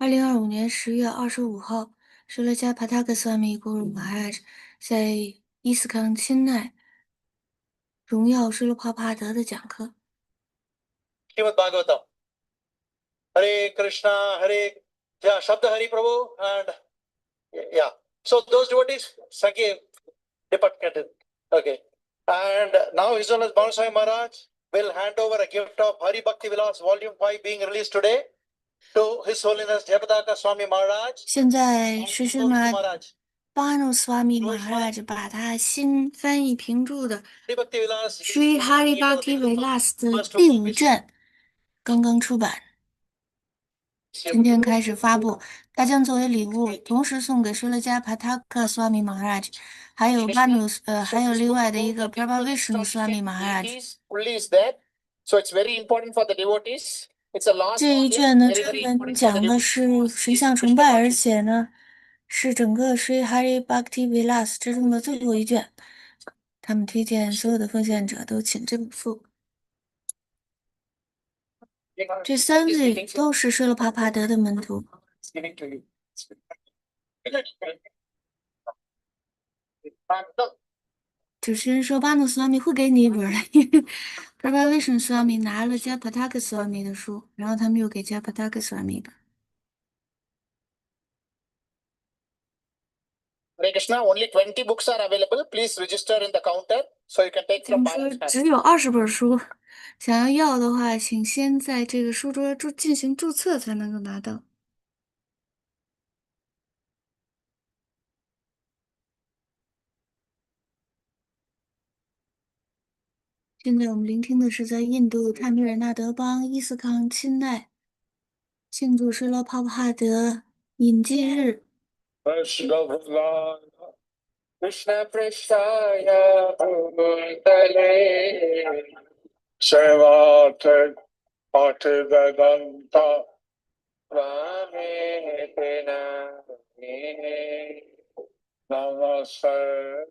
2025年10月25号，施罗加帕塔克斯瓦米古鲁马拉在伊斯康钦奈荣耀施罗帕帕德的讲课。श्रीमद् Bhagavatam Hare Krishna, Hare yeah, Shabda Hari Prabhu, and yeah. So those devotees, Sakhi departed. Okay. And now His Holiness Bhanswami Maharaj will hand over a gift of Hari Bhakti Vilas Volume 5 being released today to His Holiness Jayapataka Swami Maharaj. 现在是什么？巴努斯瓦米马哈拉把他新翻译评注的《Sri Hari Bhakti Vilas》的第5卷刚刚出版，今天开始发布。他将作为礼物同时送给施罗加帕塔克斯瓦米马哈拉，还有还有另外的一个 Prabhavishnu 斯瓦米马哈拉。这一卷呢，专门讲的是神像崇拜，而且呢，是整个Sri Hari Bhakti Vilas之中的最后一卷。他们推荐所有的奉献者都请这本书。这3位都是舍罗帕帕德的门徒。主持人说巴努斯瓦米会给你一本的，因为巴巴威什斯瓦米拿了加帕塔克斯瓦米的书，然后他们又给加帕塔克斯瓦米一本。Hare Krishna, only 20 books are available. Please register in the counter so you can take from Bharat. 只有20本书，想要的话，请先在这个书桌进行注册才能够拿到。现在我们聆听的是在印度泰米尔纳德邦伊斯康钦奈庆祝施罗帕帕德隐迹日。Krishna Prasthaya Bhutale Sevate Pativedanta Vame Pinamine Namaste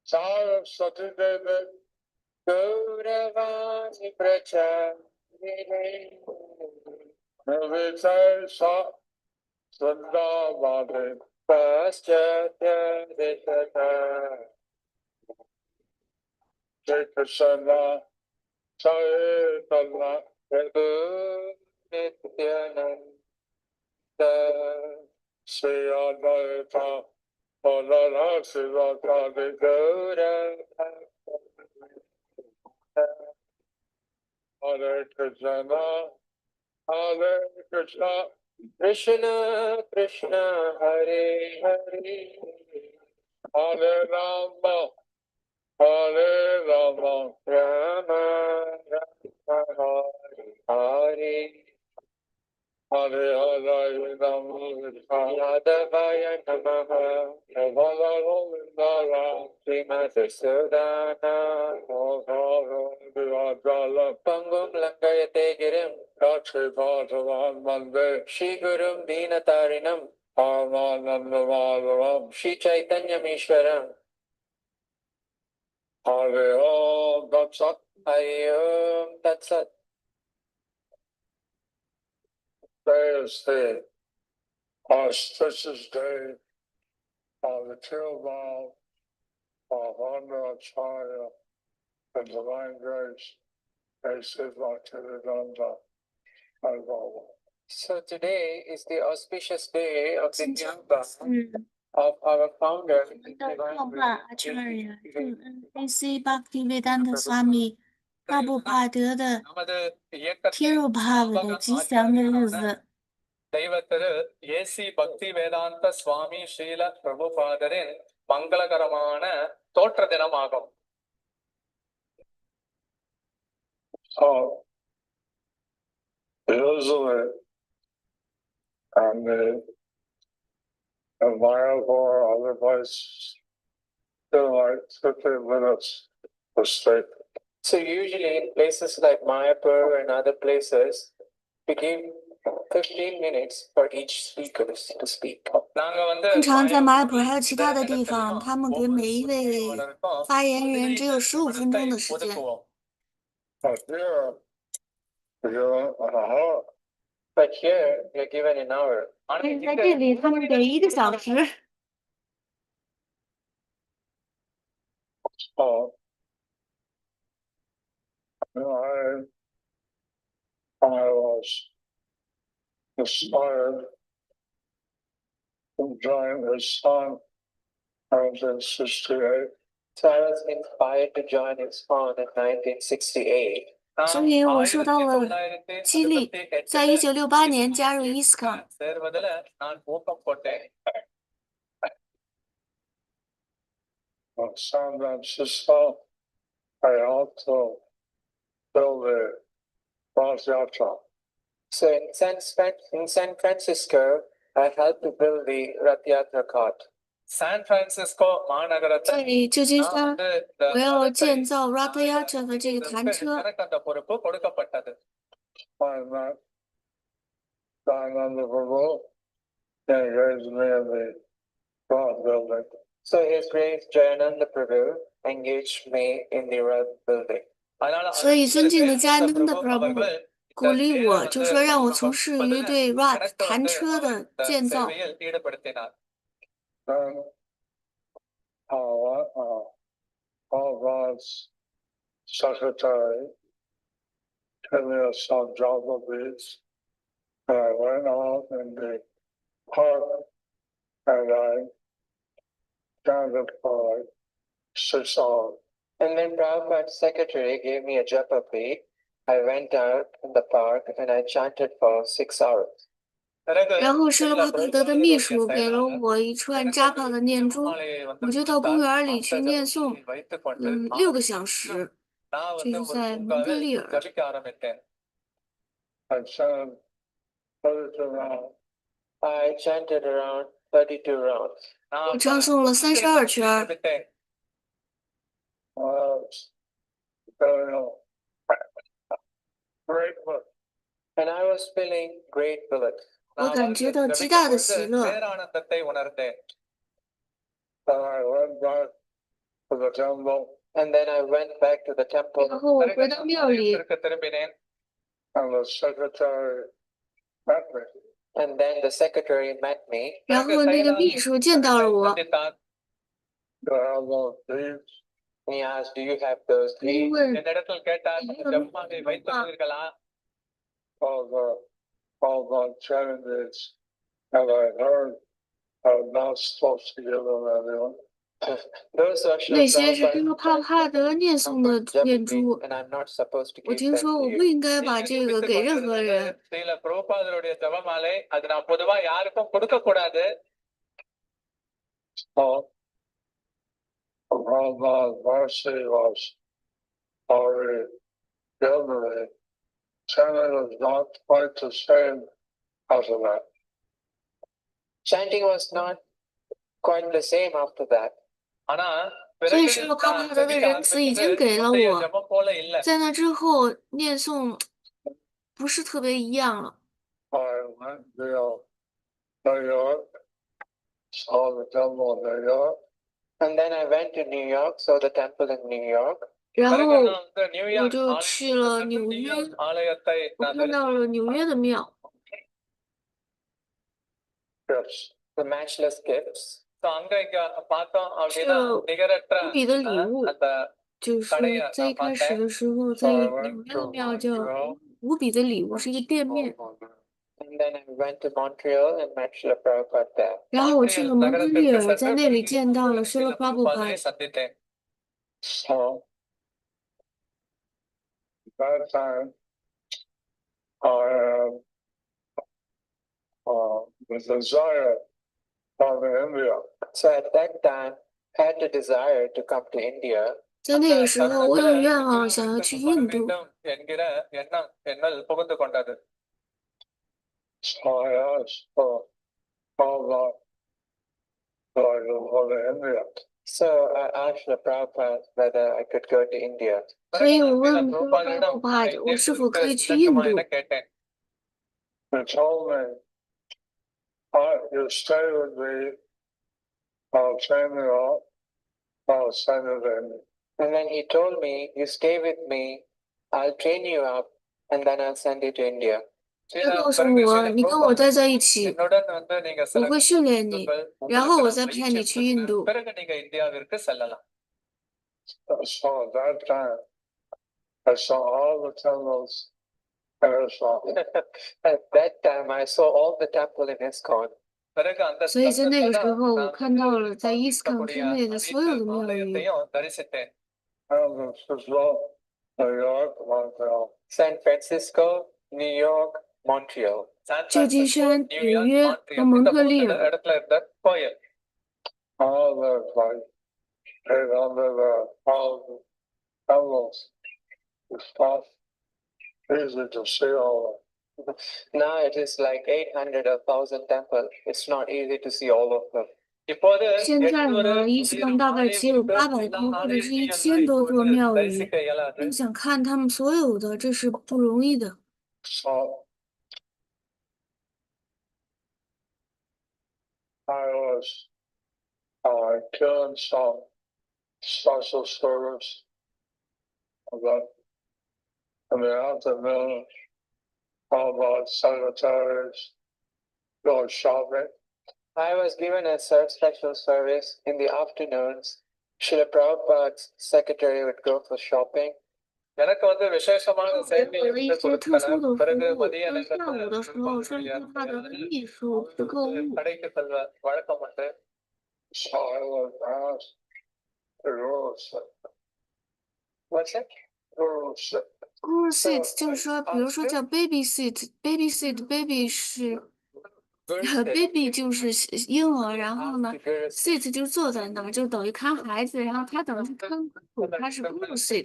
Saraswati Devi Gauravani Pracharine Navite Sa Sandavade Paschatya Deshata Jai Krishna Chaitanya Prabhu Nityananda Sri Advaita Balaram Sivakadi Gaura Hare Krishna Hare Krishna Krishna Krishna Hare Hare Hare Rama Hare Rama Rama Rama Hare Hare Hare Hare Rama Yadavaya Namaha Navala Govindara Srimati Sudana Hara Pangum Langayate Girim Kachi Bhagavan Mande Shri Gurum Dinatarinam Paramananda Madhavam Shri Chaitanya Mishwaram Hare Om Tat Sat Hare Om Tat Sat. Today is the auspicious day of the Tilval of Acharya and Divine Grace. So today is the auspicious day of the Tilval of our founder, Acharya A.C. Bhaktivedanta Swami 帕布帕德的天入帕的吉祥的日子。 ದೈವತರು A.C. Bhaktivedanta சுவாமி ஸ்ரீல பிரபுபாதரின் மங்களகரமான தோற்ற தினமாகும். Usually, and the environment or other places, like 15 minutes to speak. So usually in places like Mayapur and other places, we give 15 minutes for each speaker to speak. 通常在马尔普还有其他的地方，他们给每一位发言人只有15分钟的时间。But here you're given an hour. 但是在这里他们给1个小时。Oh, I was inspired to join his son in 1968. So I was inspired to join his fund in 1968. 所以我受到了激励，在1968年加入 ISKCON。 San Francisco, I also built a Rath Yatra. So in San Francisco, I helped to build the Rath Yatra cart. San Francisco 在旧金山，我要建造 Rath Yatra 的这个弹车。 I met Diamond Prabhu and raised me in the Rath building. So His Grace Jayananda Prabhu engaged me in the Rath building. 所以尊敬的加能的 Prabhu 鼓励我，就说让我从事于对 Rath 弹车的建造。 Then God's secretary gave me some job of these. And I went out in the park and I chanted for like 6 hours. And when Prabhupada's secretary gave me a japa bead, I went out in the park and I chanted for 6 hours. 然后施罗帕特德的秘书给了我一串扎帕的念珠，我就到公园里去念诵，6个小时，这是在蒙特利尔。 I chanted 32 rounds. I chanted around 32 rounds. 我唱诵了32圈。 And I was feeling great bliss. 我感觉到极大的喜乐。 Then I went back to the temple. And then I went back to the temple. 然后我回到庙里， And the secretary met me. And then the secretary met me. 然后那个秘书见到了我， Do I have those deeds? He asked, "Do you have those 因 deeds?" 为 All the charities. And I heard I'm not supposed to give them anyone. Those are 那些是施罗帕帕德念诵的念珠， and I'm not supposed to 我 give 听 them 说 to 我不 you. 应该把这个给任何人。 So, God's mercy was already given me. Chanting is not quite the same after that. Chanting was not quite the same after that. 所以施罗帕帕德的仁慈已经给了我，在那之后念诵不是特别一样了。 I went to New York, saw the temple in New York. And then I went to New York, saw the temple in New York. 然后我就去了纽约，我看到了纽约的庙。 Yes. The matchless gifts. 是无比的礼物，就是在一开始的时候，在纽约的庙叫无比的礼物，是一个店面。 And then I went to Montreal and met Srila Prabhupada there. 然后我去了蒙特利尔，在那里见到了施罗帕布帕。 So, that time, I the desire of India. So at that time, I had the desire to come to India. 在那个时候，我有愿望想要去印度。 So I asked for Prabhupada so I could go to India. So I asked the Prabhupada whether I could go to India. 所以我问施罗帕布帕，我是否可以去印度？ He told me, you stay with me, I'll train you up, I'll send you to India. And then he told me, "You stay with me, I'll train you up, and then I'll send you to India." 他告诉我，你跟我待在一起，我会训练你，然后我再派你去印度。 So that time, I saw all the temples in ISKCON. At that time, I saw all the temple in ISKCON. 所以在那个时候，我看到了在伊斯康之内的所有的庙宇。 New York, Montreal. San Francisco, New York, Montreal. 旧金山、纽约和蒙特利尔。 All the like, all the temples. It's not easy to see all of them. Now it is like 800 or 1,000 temples. It's not easy to see all of them. 现在呢，伊斯康大概只有800多或者是1000多座庙宇。你想看他们所有的，这是不容易的。 So I was doing some social service about in the afternoon, all about secretaries going shopping. I was given a special service in the afternoons. Srila Prabhupada's secretary would go for shopping. எனக்கு வந்து விசேஷமான செய்தி 有了一些特殊的服 பிறகு 务， மதிய 到下午的时候，甚至他的秘书去购物。 கடைக்கு செல்வ வழக்கம் உண்டு. So I was asked to go What's that? Guru sit 就是说，比如说叫 baby sit，baby sit，baby 是baby 就是婴儿，然后呢 sit 就坐在那儿，就等于看孩子，然后他等于看guru，他是 guru sit，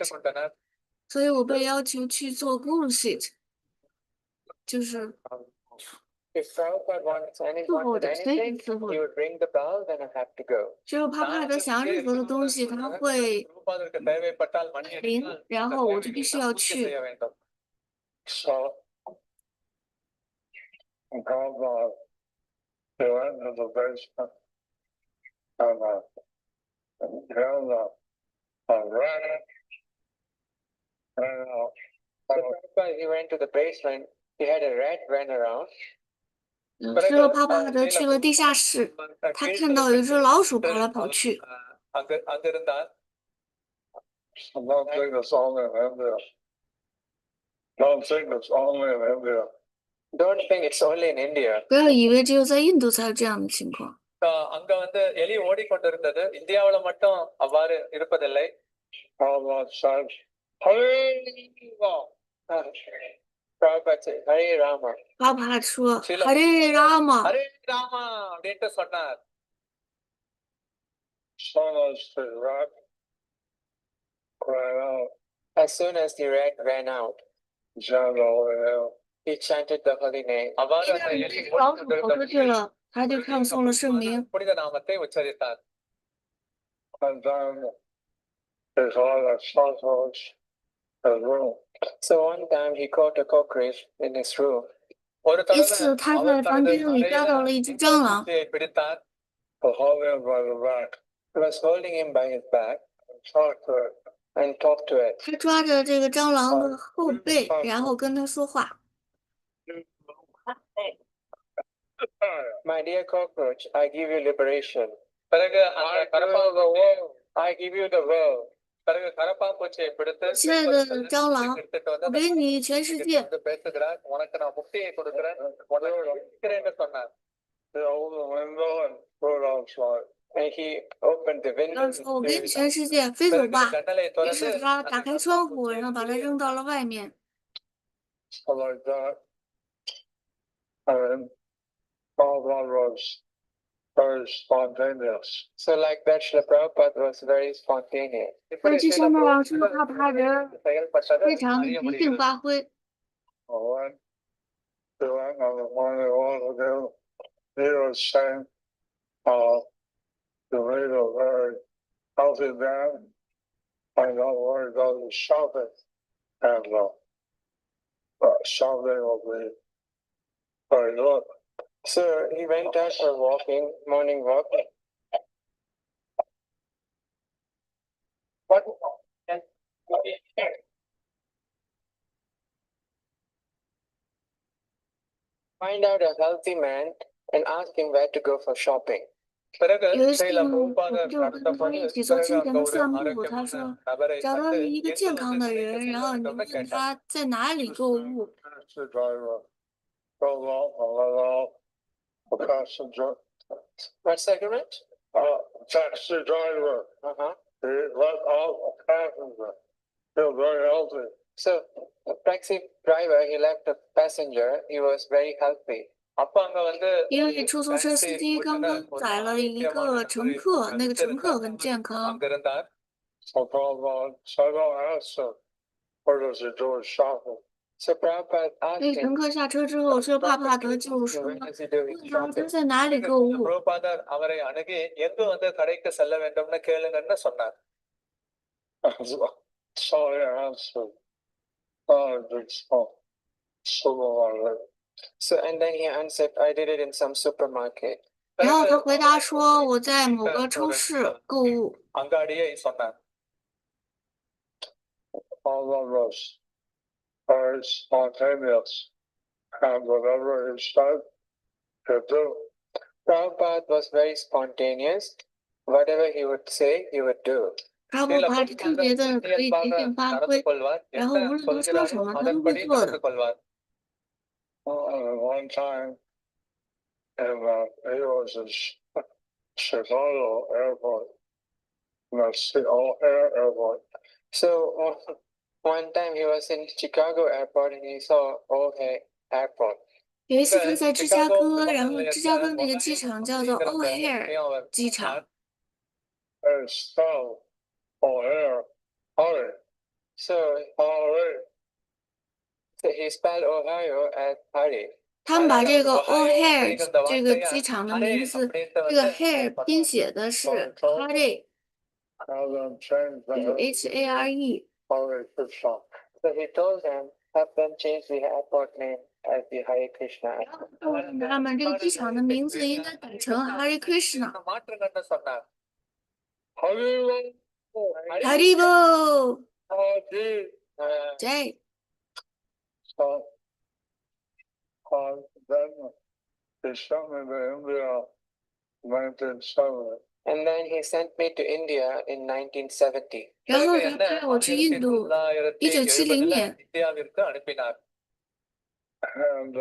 所以我被要求去做 guru sit， 就是 If Prabhupada wants anyone 伺候 with 的，随 anything, 时伺候 he 的。 would ring the bell, then I have to go. 只有帕帕德想要任何的东西，他会铃，然后我就必须要去。 So Prabhupada, he went into the basement and he had a rat. So Prabhupada, he went to the basement. He had a rat ran around. 之后帕帕德去了地下室，他看到有一只老鼠跑来跑去。 அங்கிருந்தார். Don't think it's only in India. Don't think it's only in India. Don't think it's only in India. 不要以为只有在印度才有这样的情况。 அங்க வந்து எலி ஓடிக்கொண்டிருந்தது. இந்தியாவுல மட்டும் அவ்வாறு இருப்பதில்லை. Prabhupada said, Hare Rama. 帕帕说 Hare Rama， Hare Rama அப்படின்ட்டு சொன்னார். As soon as the rat ran out, he chanted the holy name. அவ்வாறு அந்த எலி 老鼠跑出去了，他就唱诵了圣名。 புனித நாமத்தை உச்சரித்தார். And then So one time he caught a cockroach in his room. ஒரு 一 தடவை 次，他 அவர் 在房 தனது 间里抓到了一只蟑螂， அறையை பிடித்தார். He was holding him by his back and talked to it. 他抓着这个蟑螂的后背，然后跟他说话。 My dear cockroach, I give you liberation. பிறகு அந்த கரப்பாம்பூச்சி I give you the world. பிறகு கரப்பாம்பூச்சியை பிடித்து 亲爱的蟑螂， எடுத்துட்டு 我给你全世界。 வந்து பேசுகிறார். உனக்கு நான் முக்தியை கொடுக்கிறேன், உனக்கு இருக்கிறேன்னு சொன்னார். And he opened the 然 window. 后说：“我给你全世界，飞走 பிறகு 吧。” ஜன்னலை 于 திறந்து 是他打开窗户，然后把它扔到了外面。 like that. And all that was very spontaneous. So like that, Srila Prabhupada was very spontaneous. 所以就像那样，是帕帕德 செயல்பட்டது 非常的 அறிய 即兴 முடிகிறது. 发挥。 When he went on the morning walk again, he was saying, to lead a very healthy man, I don't worry about the shopping, and shopping will be very good. So he went out for walking, morning walk. What? find out a healthy man and ask him where to go for shopping. 有一次，我就跟他一起做清晨的散步。他说，找到一个健康的人，然后你问他在哪里购物。What's that, Grant? Taxi driver. Uh-huh. He let out a passenger. Feel very healthy. So the taxi driver, he left a passenger. He was very healthy. 因为出租车司机刚刚载了一个乘客，那个乘客很健康。 So Prabhupada asked him, where does he do his shopping? So Prabhupada 那 asked 个 him, 乘客下车之后说，帕帕德就说， where does he do 问 his 他 shopping? 他在哪里购物。 Prabhupada அவரை அணுகி எங்கு கடைக்கு செல்ல வேண்டும்னு கேளுங்கன்னு சொன்னார். So he answered, supermarket. So and then he answered, I did it in some supermarket. 然后他回答说，我在某个超市购物。 அங்காடியை சொன்னார். All of us are spontaneous, and whatever he said, he'd do. Prabhupada was very spontaneous. Whatever he would say, he would do. 帕布帕特特别的可以即兴发挥，然后无论他说什么，他都会做的。 One time, he was in Chicago airport, O'Hare airport. So one time he was in Chicago airport and he saw O'Hare airport. 有一次他在芝加哥，然后芝加哥那个机场叫做 O'Hare 机场。 It's spelled O'Hare, Hurry. So Hurry. he spelled Ohio as Hari. 他们把这个 O'Hare 这个机场的名字，这个 Hare 拼写的是 Hare， Have them change 就是 that. Hare。 Hare Krishna. So he told them, have them change the airport name as the Hare Krishna. 他们这个机场的名字应该改成 Hare Krishna。 மாற்றுங்கன்னு சொன்னார். Hare Haribo Hare. Jai。 So, then he sent me to India in 1970. And then he sent me to India in 1970. 然后他派我去印度，1970年。 இந்தியாவிற்கு அனுப்பினார். And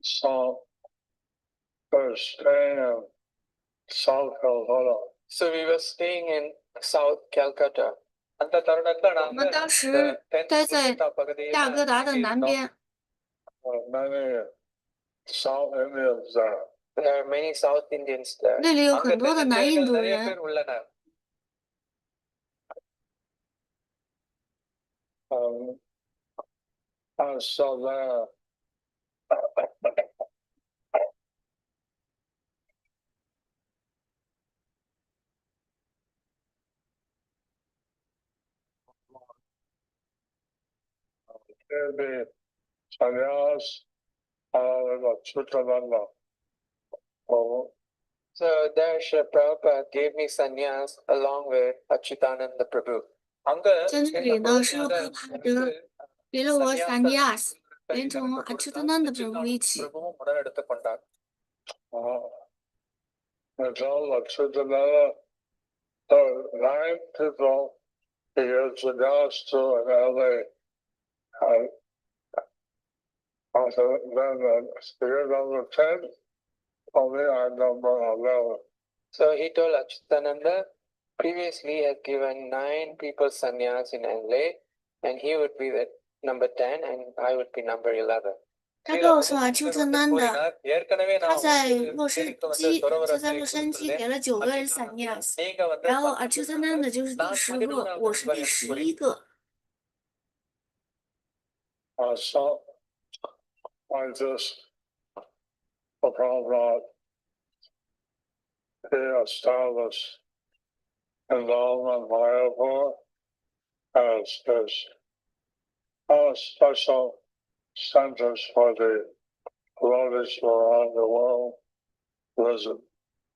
so we're staying in South Calcutta. So we were staying in South Calcutta. அந்த தருணத்துல我们当时待在大哥达的南边。 many South Indians there. There are many South Indians there. 那里有很多的南印度人。 So there. Maybe sannyas, Chitananda. So there Srila Prabhupada gave me sannyas along with Achyutananda Prabhu. 在那里呢，施罗帕帕德给了我萨尼亚斯，连同阿丘特南的Prabhu一起。 Until Chitananda, the 9 people he is sannyas to in LA. Then the number 10, only I'm number 11. So he told Achyutananda, previously he had given 9 people sannyas in LA, and he would be the number 10 and I would be number 11. 他告诉阿丘特南的，他在洛杉矶给了9个人萨尼亚斯，然后阿丘特南的就是第10个，我是第11个。 So I just the problem he established involvement Mayapur as special centers for the devotees around the world visit.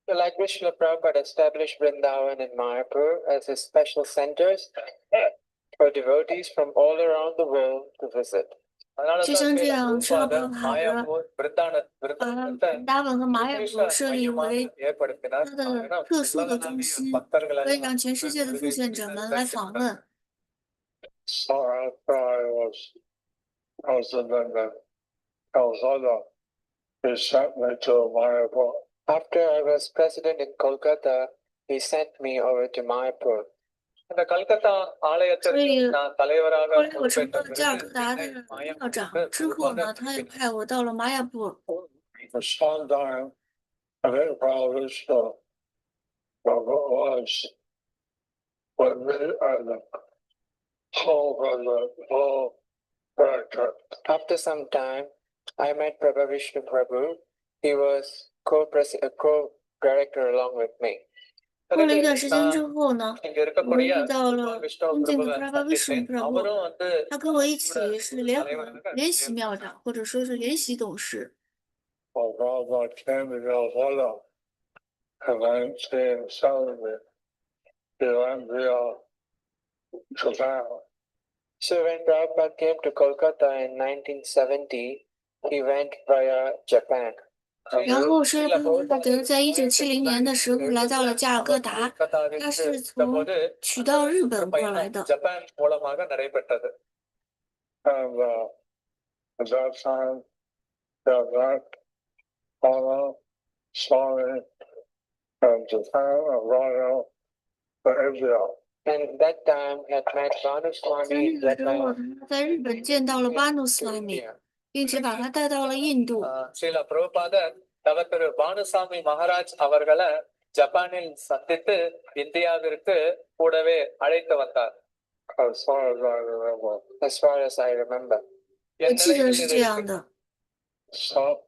So like Srila Prabhupada established Vrindavan and Mayapur as his special centers for devotees from all around the world to visit. 就像这样，施罗帕帕德把本达文和玛雅国设立为它的特殊的中心，可以让全世界的奉献者们来访问。So after I was in the Calcutta, he sent me to Mayapur. After I was president in Kolkata, he sent me over to Mayapur. இந்த கல்கத்தா ஆலயத்திற்கு நான் தலைவராக 后来我成了加尔各答的校长之后呢，他又派我到了玛雅布。For some time, I think probably so. But what was what really the whole director. After some time, I met Prabha Vishnu Prabhu. He was co-director along with me. 过了一段时间之后呢，我遇到了尊敬的 Prabha Vishnu Prabhu，他跟我一起是联席庙长，或者说是联席董事。Well, Prabhupada came to Calcutta and then came suddenly. He went via Japan. So when Prabhupada came to Kolkata in 1970, he went via Japan. 然后施罗帕德在1970年的时候来到了加尔各答，他是从取到日本过来的。And at that time, that Swami and Japan arrived to India. And that time had met Vanu 在 Swami 那个时候，他在日本见到了巴努斯瓦米，并且把他带到了印度。ஸ்ரீல பிரபுபாதர் திரு பானுசாமி மகாராஜ் அவர்களை ஜப்பானில் சந்தித்து இந்தியாவிற்கு கூடவே அழைத்து வந்தார். As far as I remember. 我记得是这样的。So,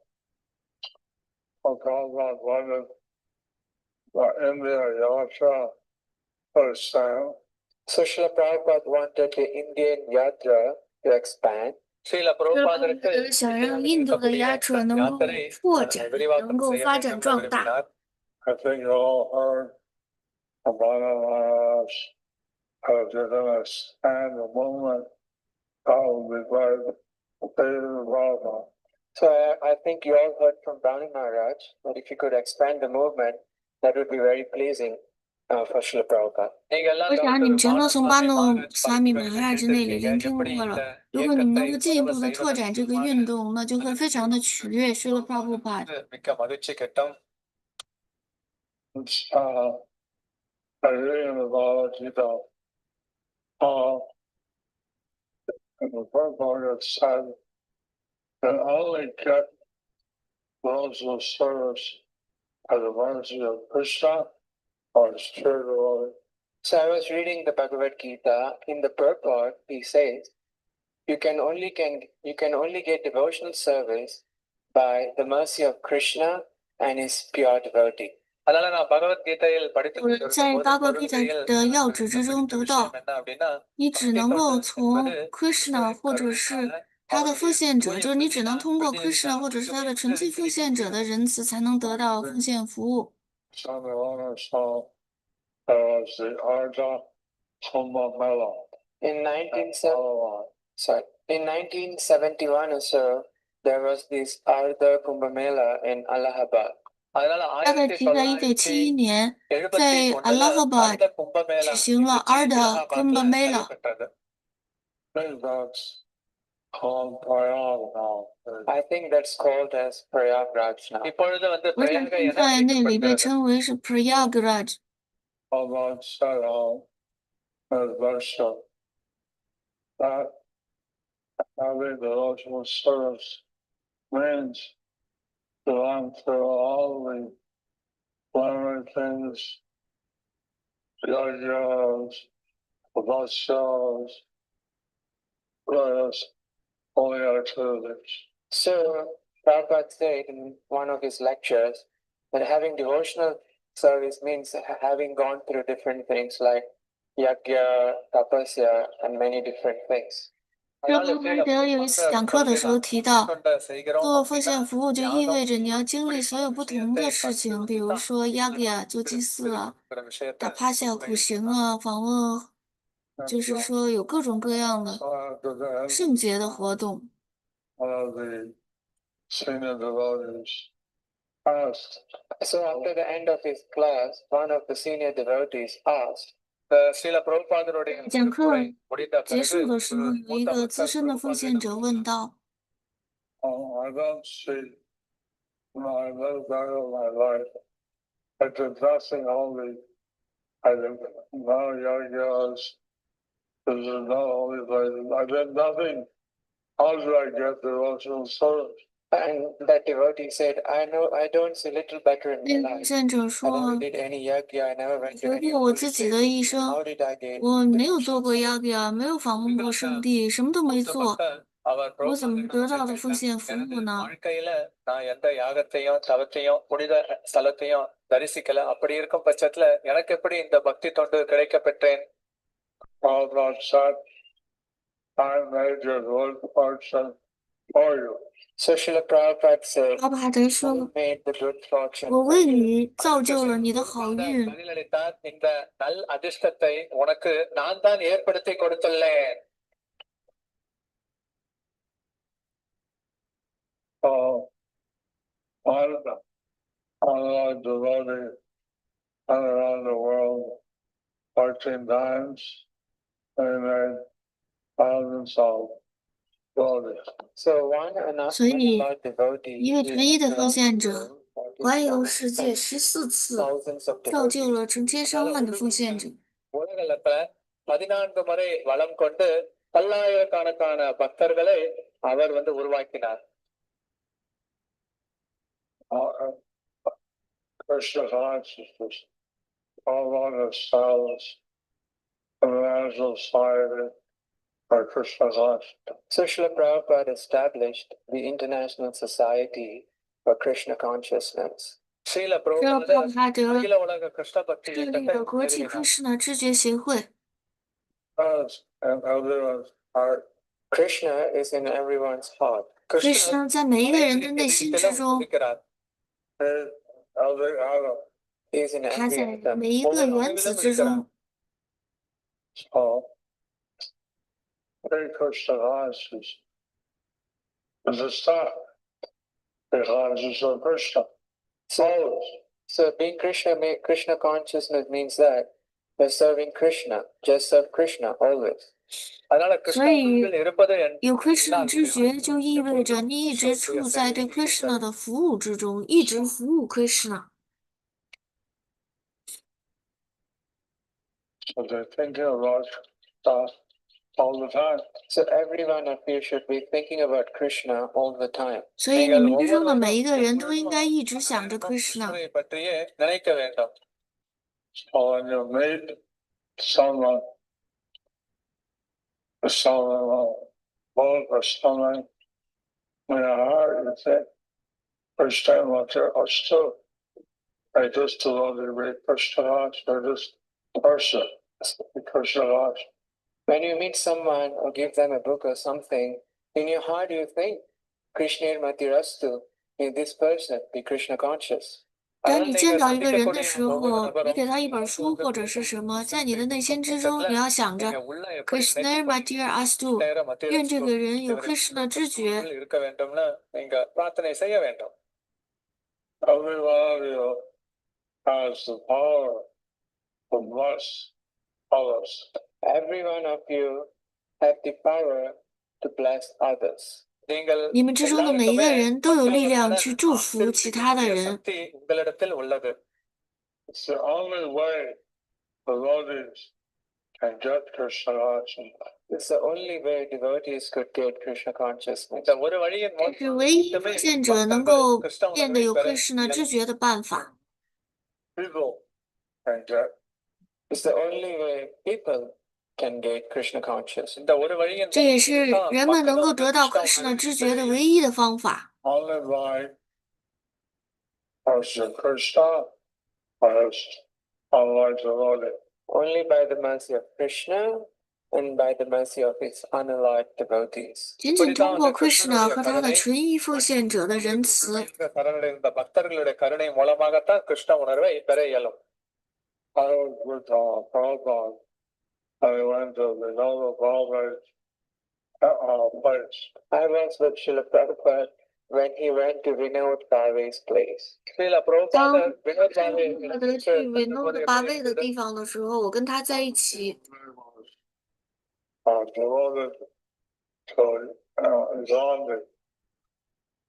Prabhupada wanted India Yatra to expand. So Srila Prabhupada wanted the Indian Yatra to expand. Srila பிரபுபாதருக்கு 想让印度的 Yatra 能够扩展，能够发展壮大。I think you all heard about us. How they're going to expand the movement. Probably by the Brahma. So I think you all heard from Brahma Maharaj that if you could expand the movement, that would be very pleasing for Srila Prabhupada. 我想你们全都从巴努萨米马哈拉之那里聆听过了。如果你们能够进一步的拓展这个运动，那就会非常的取悦施罗帕布帕。I read about Gita. And the Prabhupada said that only get those who service at the mercy of Krishna or spiritually. So I was reading the Bhagavad Gita. In the purport, he says, you can only get devotional service by the mercy of Krishna and his pure devotee. 我在巴格比塔的要旨之中读到，你只能够从 Krishna 或者是他的奉献者，就是你只能通过 Krishna 或者是他的纯粹奉献者的仁慈，才能得到奉献服务。In 1971 or so, there was this Ardha Kumbh Mela in Allahabad. 大概是在1971年，在阿拉哈巴举行了 Ardha Kumbh Mela。I think that's called as Prayagraj now. 我想现在那里被称为是 Prayagraj。Having devotional service means going through all the primary things, yajnas, vasanas, holy activities. So Prabhupada said in one of his lectures that having devotional service means having gone through different things like yajna, tapasya, and many different things. 施罗帕德有一次讲课的时候提到，做奉献服务就意味着你要经历所有不同的事情，比如说 yagya 做祭祀啊，打趴下苦行啊，访问，就是说有各种各样的圣洁的活动。one of the senior devotees asked. So after the end of his class, one of the senior devotees asked. Srila Prabhupada 讲课结束的时候，有一个资深的奉献者问道 I don't see my little part of my life. I did nothing holy. I did no yagyas. This is not holy place. I did nothing. How did I get devotional service? And that devotee said, I know I don't see little better in 那 my 个奉 life. 献者 I 说 never did any yagya, I never went to 回 any 顾我 holy 自己的一 places. 生， How did I gain 我没有做 devotional 过 service? yagya，没有访问过圣地，什么都没做，我怎么得到的奉献服务呢？ வாழ்க்கையில நான் எந்த யாகத்தையும் தவத்தையும் புனித ஸ்தலத்தையும் தரிசிக்கல. அப்படி இருக்கும் பட்சத்துல எனக்கு எப்படி இந்த பக்தி தொண்டு கிடைக்க பெற்றேன்? I made your good fortune for you. So Srila Prabhupada said, 巴巴德说 I made the good fortune 我 for 为 you. 你造就了你的好运。 பதிலளித்தார், இந்த நல் அதிர்ஷ்டத்தை உனக்கு நான் தான் ஏற்படுத்தி கொடுத்துள்ளேன். I devoted around the world 14 times and made thousands of devotees. So one and 所以 one devotee 一位纯一的奉献者 is 环游世界14次， thousands of 造就 devotees. 了成千上万的奉献者。 உலகளத்துல 14 முறை வலம் கொண்டு பல்லாயிரக்கணக்கான பக்தர்களை அவர் உருவாக்கினார். Krishna consciousness, all on the silence, international society for Krishna consciousness. So Srila Prabhupada established the International Society for Krishna Consciousness. Srila 这巴 பிரபுபாதர் 巴德 அகில உலக கிருஷ்ண பக்தி 设立 இயக்கத்தை 了国际 நிறுவினார். 克什纳知觉协会， And everyone's heart. Krishna is in everyone's heart. 克什纳在每一个人的内心之中， இருக்கிறார். He is in 他 every 在 atom. 每一个原子之中。 So, Hare Krishna consciousness is a start because it's a Krishna. So being Krishna consciousness means that by serving Krishna, just serve Krishna always. அதனால கிருஷ்ண புத்தியில் இருப்பது 有 Krishna 知觉，就意味着你一直处在对 Krishna 的服务之中，一直服务 Krishna。 So they're thinking about stuff all the time. So every one of you should be thinking about Krishna all the time. 所以你们之中的每一个人都应该一直想着 Krishna。 பற்றியே நினைக்க வேண்டும். So when you meet someone or someone in your heart, you think, first time what they're still. I just love to read Krishna, or just person, Krishna. When you meet someone or give them a book or something, in your heart you think, Krishna Matirastu, may this person be Krishna conscious. 当你见到一个人的时候，你给他一本书或者是什么，在你的内心之中，你要想着 Krishna Matir Astu， 愿这个人有 Krishna 知觉。 இருக்க வேண்டும்னு நீங்க பிரார்த்தனை செய்ய வேண்டும். Every one of you has the power to bless others. Every one of you have the power to bless others. 你们之中的每一个人都有力量去祝福其他的人。 உங்களிடத்தில் உள்ளது. It's the only way devotees can get Krishna consciousness. It's the only way devotees could get Krishna consciousness. 这ஒரு வழியின் 这是唯一奉献者能够变得有 Krishna 知觉的办法。 People can get. It's the only way people can get Krishna consciousness. இந்த ஒரு வழியின் 这也是人们能够得到 Krishna 知觉的唯一的方法。 Only by mercy of Krishna, Only by the mercy of Krishna and by the mercy of his unalloyed devotees. 仅仅通过 Krishna 和他的纯一奉献者的仁慈， இந்த பக்தர்களுடைய கருணை மூலமாகத்தான் கிருஷ்ண உணர்வை பெற இயலும். I was with Prabhupada. I went to the Nova Prabhupada I was with Srila Prabhupada when he went to Vinod Bhave's place. 当帕德去维诺的巴卫的地方的时候，我跟他在一起。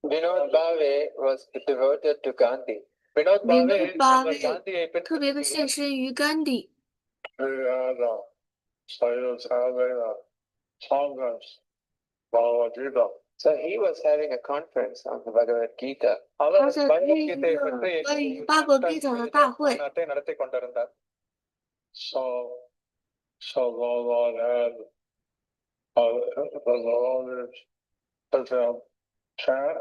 Vinod Bhave was devoted to Gandhi. 维诺巴卫特别的献身于甘地。So he was having a conference on the Bhagavad Gita. 他在开一个关于巴格吉塔的大会。So Lord had the Lord chant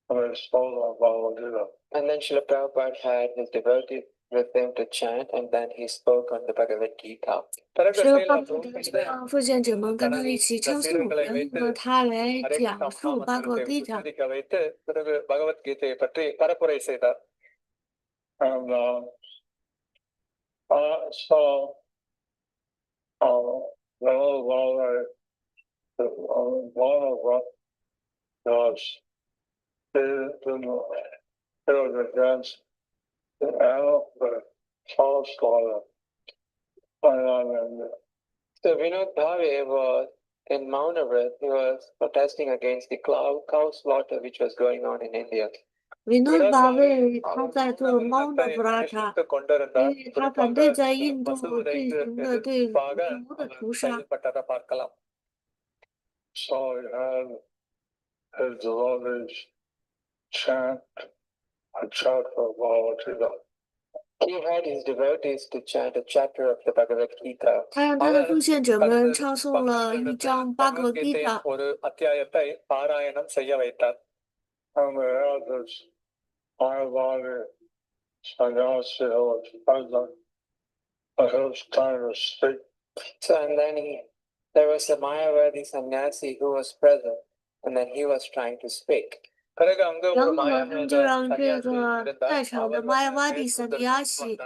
and spoke of Bhagavad Gita. And then Srila Prabhupada had his devotee with him to chant, and then he spoke on the Bhagavad Gita. 所以巴布德让奉献者们跟他一起唱诵，然后呢，他来讲述巴格吉塔。பகவத்கீதையை பற்றி பரப்புரை செய்தார். And so one of us was against the cow slaughter. So Vinod Bhave was in Mount Everest. He was protesting against the cow slaughter which was going on in India. 维诺巴卫他在做猫的布拉塔，因为他反对在印度进行的对牛的屠杀。So he had his devotees chant a chapter of Bhagavad Gita. He had his devotees to chant a chapter of the Bhagavad Gita. 他让他的奉献者们唱诵了一章巴格吉塔。ஒரு அத்தியாயத்தை பாராயணம் செய்ய வைத்தார். And they had this Mayavadi sannyasi who was present, but he was trying to speak. So and then there was a Mayavadi sannyasi who was present, and then he was trying to speak. 然后呢，他们就让这个在场的玛雅瓦蒂萨尼亚西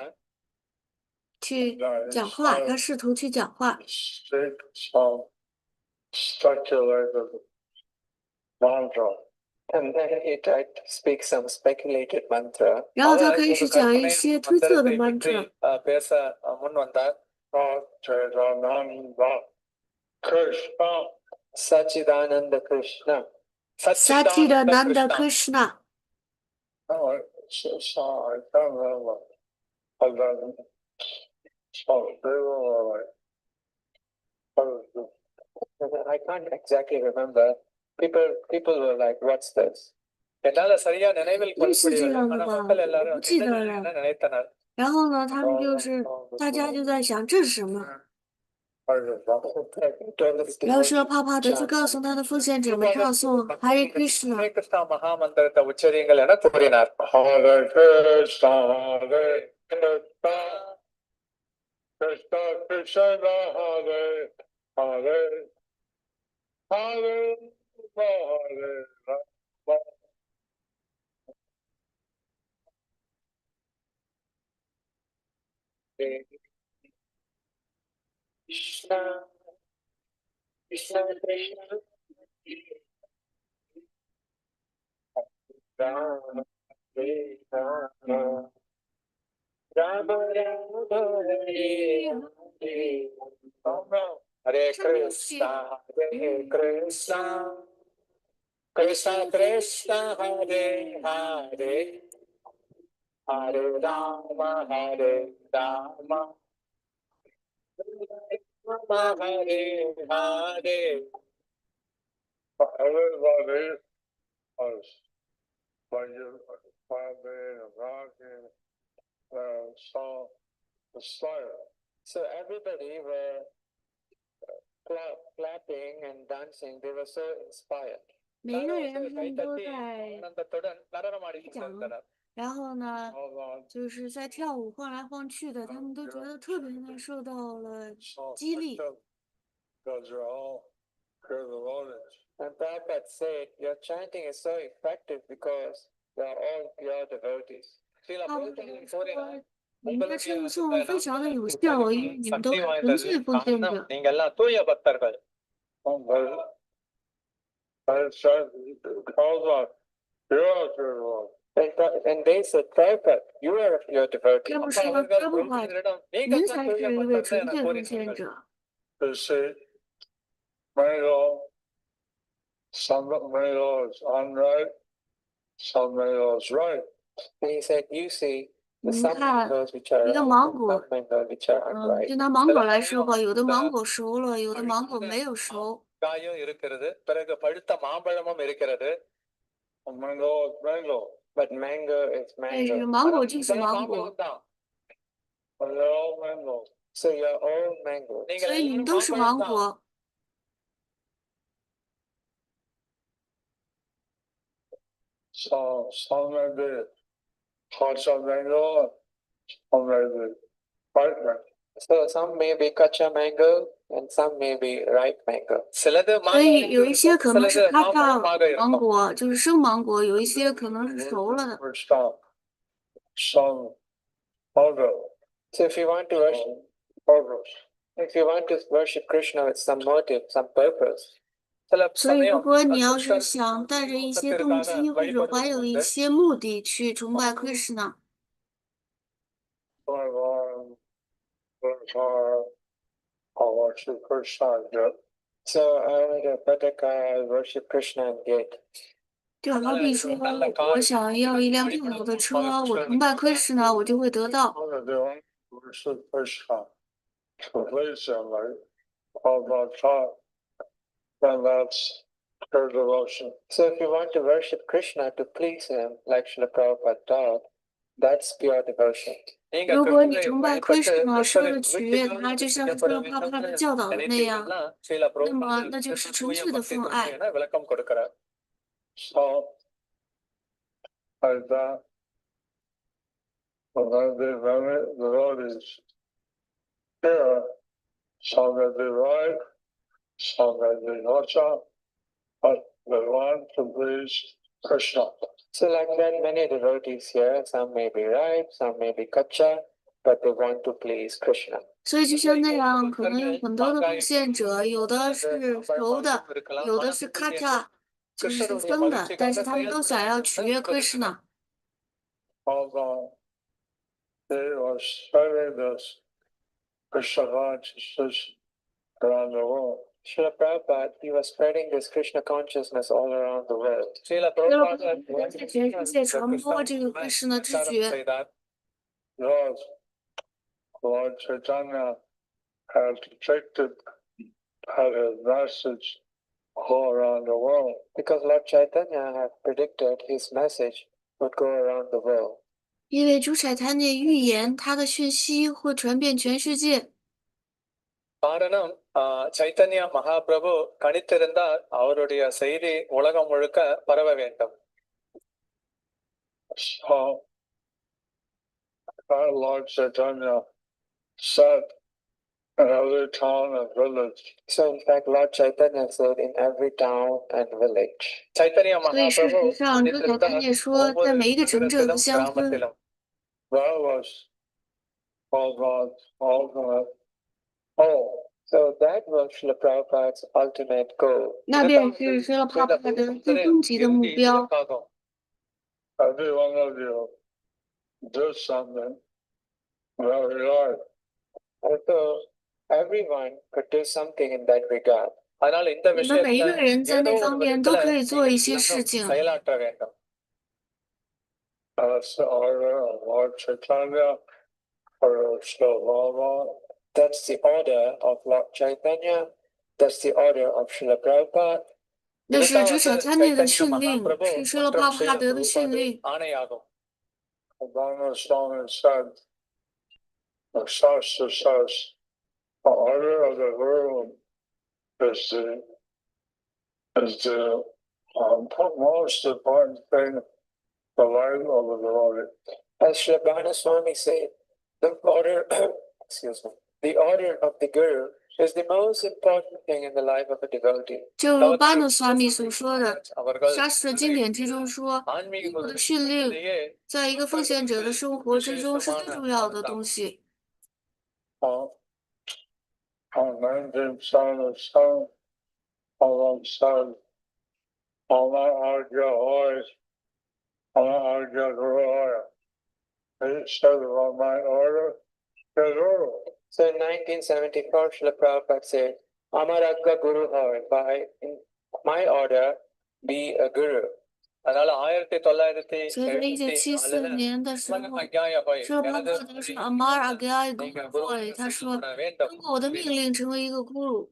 去讲话，他试图去讲话。And then he tried to speak some speculated mantra. 然后他开始讲一些推测的 mantra。பேச முன் வந்தார். Sachidananda Krishna. Sachidananda Krishna. I can't exactly remember. People were like, "What's this?" என்னால சரியா நினைவில் கொள்ள是这样的 முடியவில்லை. 吧？ மக்கள் 我 எல்லாரும் 不记得 என்ன 了。 நினைத்தனர். 然后呢，他们就是大家就在想这是什么。然后说帕帕德就告诉他的奉献者们唱诵 Hare Krishna。 Hare Krishna மகாமந்திரத்தை உச்சரியுங்கள் என கூறினார். Hare Krishna, Hare Krishna, Krishna Krishna, Hare Hare, Hare Hare Rama. Krishna, Krishna Krishna, Rama, Rama, Rama, Rama, Hare Krishna, Hare Krishna, Krishna Krishna, Hare Hare, Hare Rama, Hare Rama, Rama Hare Hare. Everybody was clapping and rocking, saw the fire. So everybody were clapping and dancing. They were so inspired. 每个人他们都在讲，然后呢，就是在跳舞晃来晃去的，他们都觉得特别的受到了激励。And Prabhupada said, "Your chanting is so effective because they are all pure devotees." 帕布德说，你们的唱诵非常的有效，因为你们都是纯粹奉献者。நீங்க எல்லாம் தூய பக்தர்கள். And they said, Prabhupada, you are a pure devotee. 他们说Prabhupada，您才是一位纯粹奉献者。 Some mango is unripe, some mango is ripe. And he said, you see, 你 some 看 mangoes which are 一个 ripe, 芒 and 果， some mangoes which are 就 unripe. 拿芒果来说吧，有的芒果熟了，有的芒果没有熟。 காயும் இருக்கிறது பிறகு பழுத்த மாம்பழமும் இருக்கிறது mango is mango But mango is 但是 mango. 芒果就是芒果， தான் they're all mango So you're all mango. 所以你们都是芒果。 so some may be hearts of mango some may be ripe mango So some may be kacha mango and some may be ripe mango. சிலது 所以有一些可能是卡扎மாம்பழமாக இருக்கும் 芒果，就是生芒果；有一些可能是熟了的。 some mango So if you want to worship, if you want to worship Krishna with some motive, some purpose, 所以，如果你要是想带着一些动机，或者怀有一些目的去崇拜 Krishna， worship Krishna so I worship Krishna and get. 就好比说，我想要一辆更好的车，我崇拜 Krishna， 我就会得到。 worship Krishna to please him like all about God then that's pure devotion. So if you want to worship Krishna to please him, like Srila Prabhupada taught, that's pure devotion. 如果你崇拜 Krishna， 受了取悦他，就像是说帕帕的教导的那样，那么那就是纯粹的奉爱。 விளக்கம் கொடுக்கிறார். So like that when the road is pure, some may be right, some may be not so, but they want to please Krishna. So like that, many devotees here, some may be ripe, some may be kacha, but they want to please Krishna. 所以就像那样，可能有很多的奉献者，有的是熟的，有的是咔嚓，就是生的，但是他们都想要取悦 Krishna。 Although he was spreading this Krishna consciousness around the world. Srila Prabhupada, he was spreading this Krishna consciousness all around the world. 在全世界传播这个 Krishna 知觉。 Because Lord Chaitanya had predicted that his message go around the world. Because Lord Chaitanya had predicted his message would go around the world. 因为主彩坛内预言他的讯息会传遍全世界。 காரணம் சைத்தன்ய மகாபிரபு கணித்திருந்தால் அவருடைய செய்தி உலகம் முழுக்க பரவ வேண்டும். So Lord Chaitanya said in every town and village. So in fact, Lord Chaitanya said in every town and village. Chaitanya 所以事 Mahaprabhu 实上，主彩坛内说，在每一个城镇和乡村， That was God's ultimate goal. So that was Srila Prabhupada's ultimate goal. 那便是说了帕帕的最终极的目标。 Every one of you do something very right. And so everyone could do something in that regard. அதனால இந்த 你们每一个人在 விஷயத்தை 那方面都可以做一些事情。 செயலாற்ற வேண்டும். That's the order of Lord Chaitanya for Srila. That's the order of Lord Chaitanya. That's the order of Srila Prabhupada. 那是主彩坛内的训令，是说了帕帕德的训令。 ஆணையாகும். Obama Swami said, the Shastra says, the order of the world is the most important thing the life of the devotee. As Srila Swami said, the order, excuse me, the order of the Guru is the most important thing in the life of a devotee. 就如巴努swami 所说的，沙斯的经典之中说，因果的训令在一个奉献者的生活之中是最重要的东西。 1977, Although said Allah Arja Hoy, Allah Arja Guru. It says about my order, Guru. So in 1974, Srila Prabhupada said, Amaragga Guru Hoy, by in my order, be a guru. அதனால 所以在1974年的时候，舍巴布德是阿马尔给爱公会，他说：“通过我的命令成为一个咕噜。”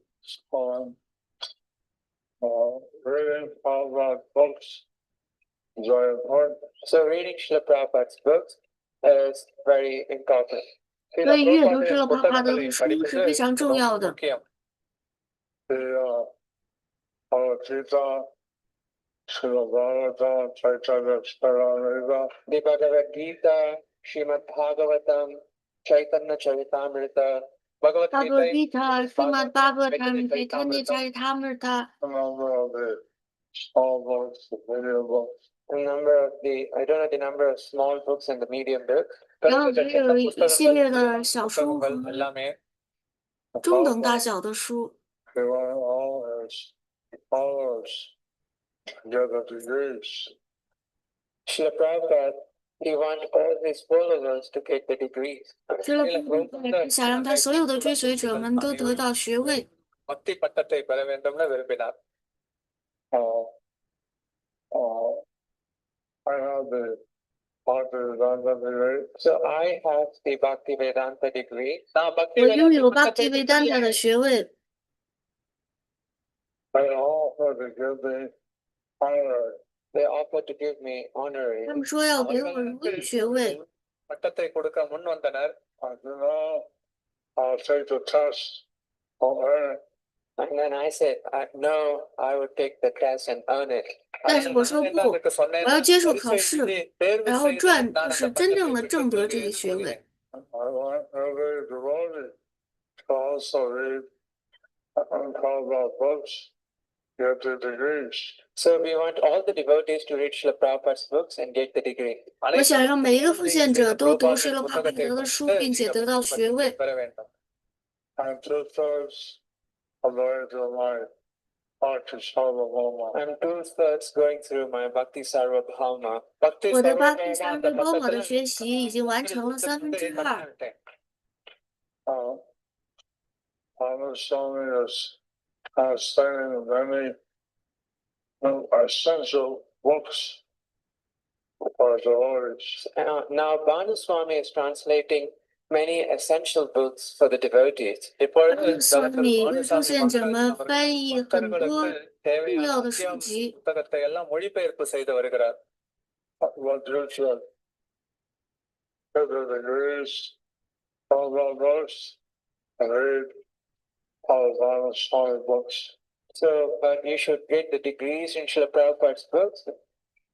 Reading Prabhupada's books is very important. So reading Srila Prabhupada's books is very important. 所以阅读舍巴帕德的书是非常重要的。The Bhagavad Gita, Srimad Bhagavatam, Chaitanya Charitamrita, Bhagavad Gita, Srimad Bhagavatam, Chaitanya Charitamrita. A number of the small books, the video books. A number of the, I don't know the number of small books and the medium books. 然后还有一系列的小书和中等大小的书。They want all his followers to get the degrees. Srila Prabhupada, he wants all his followers to get the degrees. 舍巴布德想让他所有的追随者们都得到学位。 பக்தி பட்டத்தை பெற வேண்டும்னு விரும்பினார். I have the Bhaktivedanta degree. So I have the Bhaktivedanta degree. 我拥有 Bhaktivedanta 的学位。 They offer to give me honorary. They offer to give me honorary. 他们说要给我荣誉学位。 பட்டத்தை கொடுக்க முன் வந்தனர். I do not. I'll take the test. I'll earn it. And then I said, no, I would take the test and earn it. 但是我说不，我要接受考试，然后就是真正的挣得这个学位。 I want every devotee to also read Prabhupada books, get the degrees. So we want all the devotees to read Srila Prabhupada's books and get the degree. 我想让每一个奉献者都读舍巴帕德的书，并且得到学位。 And 2/3 of going to my Bhakti Sarvabhauma. I'm 2/3 going through my Bhakti Sarvabhauma. 我的 Bhakti Sarvabhauma 的学习已经完成了2/3。 Swami is studying many essential books for devotees. Now Bhanu Swami is translating many essential books for the devotees. 所以为奉献者们翻译很多重要的书籍。 புத்தகத்தை எல்லாம் மொழிபெயர்ப்பு செய்து வருகிறார். What you should get the degrees, all the books, and read all the Swami books. So, but you should get the degrees in Srila Prabhupada's books,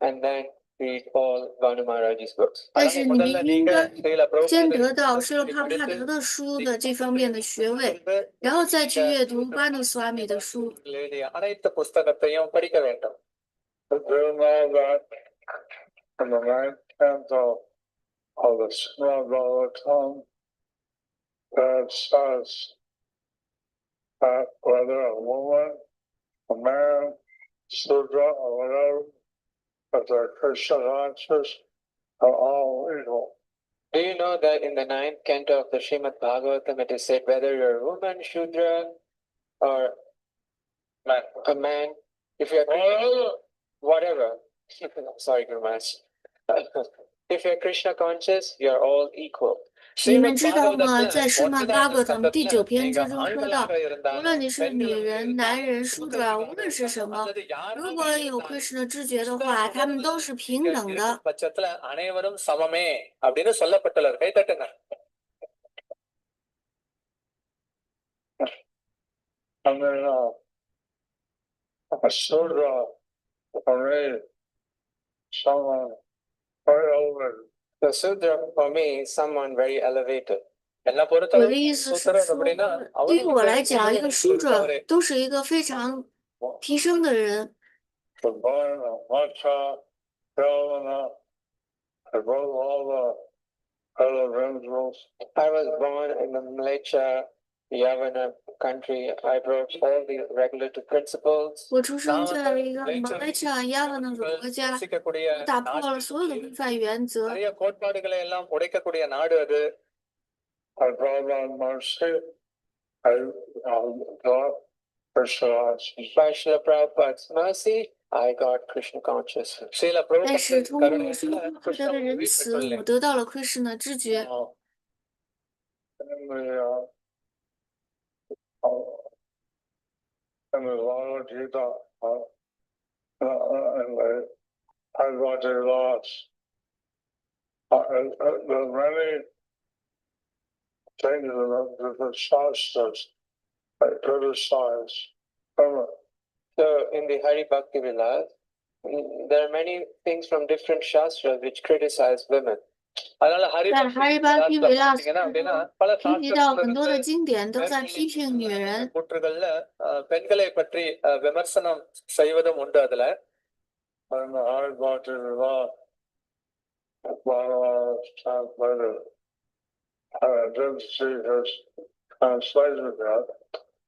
and then read all Bhanu Maharaj's books. 但是你们应该先得到舍巴帕德的书的这方面的学位，然后再去阅读巴努斯瓦米的书。 அனைத்து புஸ்தகத்தையும் படிக்க வேண்டும். Do you know that in the 9th canto of the Srimad Bhagavatam, that says that whether a woman, a man, Sudra, or whatever, but their Krishna conscious are all equal. Do you know that in the 9th canto of the Srimad Bhagavatam it is said whether you're a woman, Shudra, or a man, if you're whatever. Sorry, Guru Maharaj. If you're Krishna conscious, you're all equal. 你们知道吗？在《施玛巴格腾》第9篇之中说到，无论你是女人、男人、书者，无论是什么，如果有Krishna的知觉的话，他们都是平等的。 பட்சத்துல அனைவரும் சமமே அப்படின்னு சொல்லப்பட்டுள்ளது. கை தட்டுங்க. And then a Sudra, someone very elevated. The Sudra for me is someone very elevated. 我的意思是说，对于我来讲，一个书者都是一个非常提升的人。 I was born in the Malaysia, Yavana country, I brought all the regulative principles. 我出生在一个马来西亚亚文的国家，我打破了所有的规范原则。 நிறைய கோட்பாடுகளை எல்லாம் உடைக்கக்கூடிய நாடு அது. I brought on mercy. I got Krishna. By Srila Prabhupada's mercy, I got Krishna consciousness. 但是通过说获得的仁慈，我得到了Krishna知觉。 And the Lord Gita, and I got a lot. The many things of the Shastras I criticize. So in the Hari Bhakti Vilas, there are many things from different shastras which criticize women. அதனால在 Hari Bhakti Vilas பல提到很多的经典都在批评女人。 கூற்றுகள்ல பெண்களை பற்றி விமர்சனம் செய்வதும் உண்டு அதுல. And I got a lot. Translated. I did see his translated that,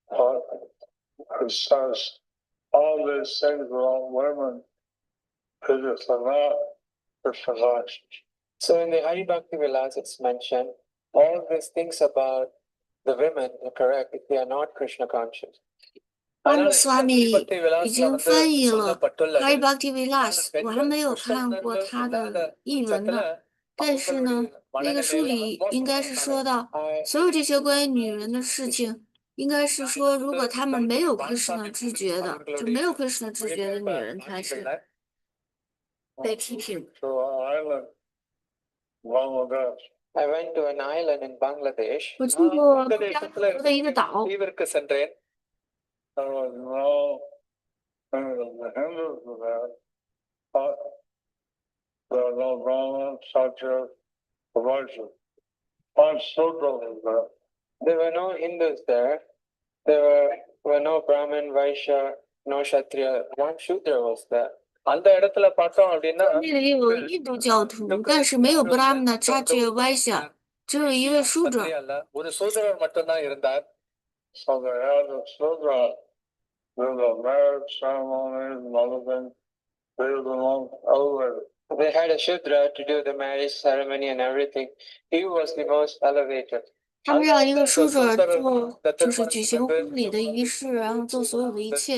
but it says all these things about women is not Krishna conscious. So in the Hari Bhakti Vilas, it's mentioned all these things about the women are correct if they are not Krishna conscious. 巴努斯瓦米已经翻译了 Hari Bhakti Vilas， 我还没有看过他的译文呢。但是呢，那个书里应该是说到，所有这些关于女人的事情，应该是说，如果她们没有 Krishna 知觉的，就没有 Krishna 知觉的女人才是被批评。 I went to an island in Bangladesh. 我去过布加国的一个岛。 தீவிற்கு சென்றேன். There was no the Hindus were there, but there were no Brahmins, Kshatriyas, Vaishyas. One Sudra was there. There were no Hindus there. There were no Brahmin, Vaishya, no Kshatriya. One Shudra was there. அந்த இடத்துல பார்த்தோம் அப்படின்னா那里有印度教徒，但是没有 Brahmana、Kshatriya、Vaishya， 只有一位 Shudra。 ஒரு சூத்திரர் மட்டும்தான் இருந்தார். So they had the Sudra do the marriage ceremonies and other things. They were the most elevated. They had a Shudra to do the marriage ceremony and everything. He was the most elevated. 他们让一个 Shudra 做，就是举行婚礼的仪式，然后做所有的一切，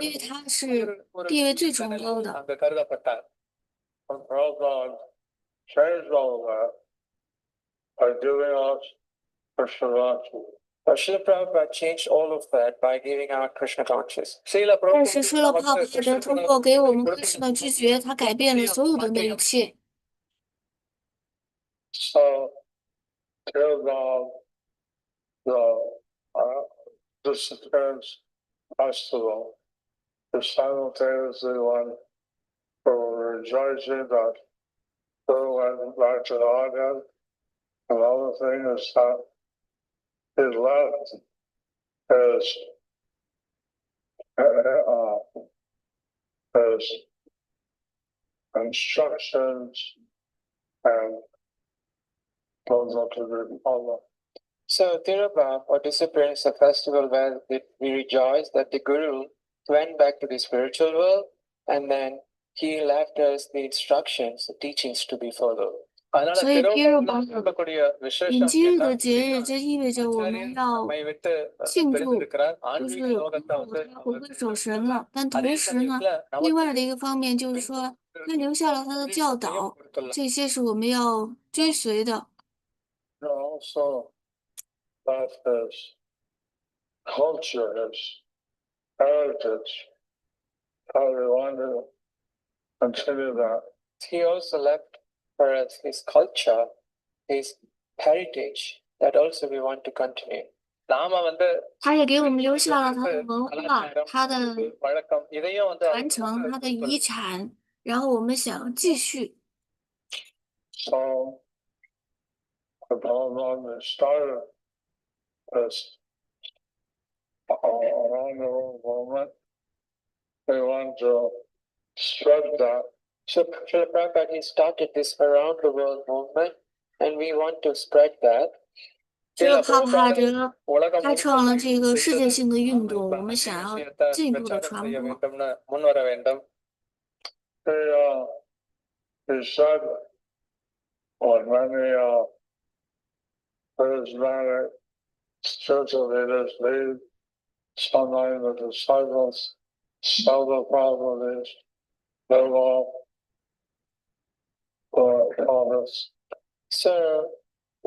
因为他是地位最崇高的。 அங்க கருதப்பட்டார். And Prabhupada changed all of that by giving us Krishna consciousness. But Srila Prabhupada changed all of that by giving out Krishna consciousness. 但是说了帕布帕德通过给我们 Krishna 知觉，他改变了所有的那一切。 So, the disappearance festival is simultaneously one for rejoicing that Guru went back to the audience. Another thing is that he left his instructions and goes up to the Allah. So Tirabha or disappearance is a festival where we rejoice that the Guru went back to the spiritual world and then he left us the instructions, the teachings to be followed. 所以 Tirabha 隐迹日的节日，这意味着我们要庆祝，就是他回归守神了。但同时呢，另外的一个方面就是说，他留下了他的教导，这些是我们要追随的。 Also, that his culture, his heritage, how we want to continue that. He also left for us his culture, his heritage, that also we want to continue. நாம他也给我们留下了他的文化、他的வழக்கம் இதையும்传承、他的遗产，然后我们想继续。 So, the Bhagavan started this around the world movement. We want to spread that. So Srila Prabhupada, he started this around the world movement and we want to spread that. 这个帕帕德开创了这个世界性的运动，我们想要进一步的传播。He said on many charismatic spiritual leaders lead, sometimes the disciples sell the properties, live off the office. So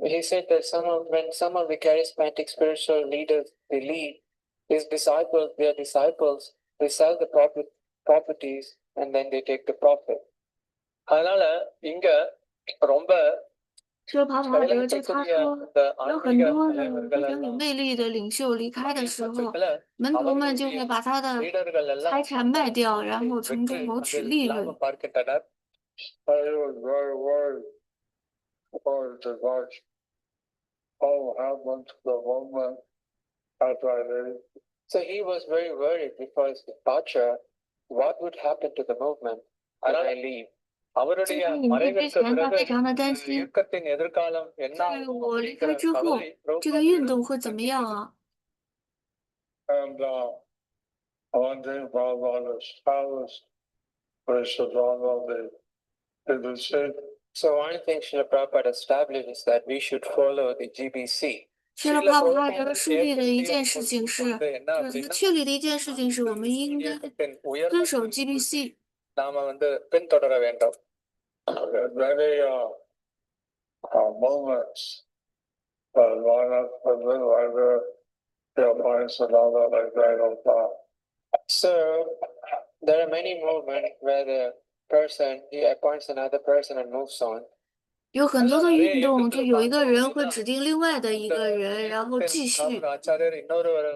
he said that when some of the charismatic spiritual leaders they lead, his disciples, their disciples, they sell the properties and then they take the profit. அதனால இங்க ரொம்ப这个帕帕德就他说，有很多的非常有魅力的领袖离开的时候，门徒们就会把他的财产卖掉，然后从中谋取利润。He was very worried for the departure. What happened to the movement after I leave? So he was very worried before his departure. What would happen to the movement when I leave? அவருடைய மறைவிற்கு பிறகு இயக்கத்தின் எதிர்காலம் என்ன我离开之后，这个运动会怎么样啊？ And one thing Prabhupada established, we should follow the GBC. So one thing Srila Prabhupada established is that we should follow the GBC. 这个帕帕德树立的一件事情是，就是他确立的一件事情是我们应该遵守 GBC。 நாம பின்தொடர வேண்டும். Many moments, line up with the points and all that like that. So there are many moments where the person he appoints another person and moves on. 有很多的运动，就有一个人会指定另外的一个人，然后继续。ஆச்சாரியர் இன்னொருவரை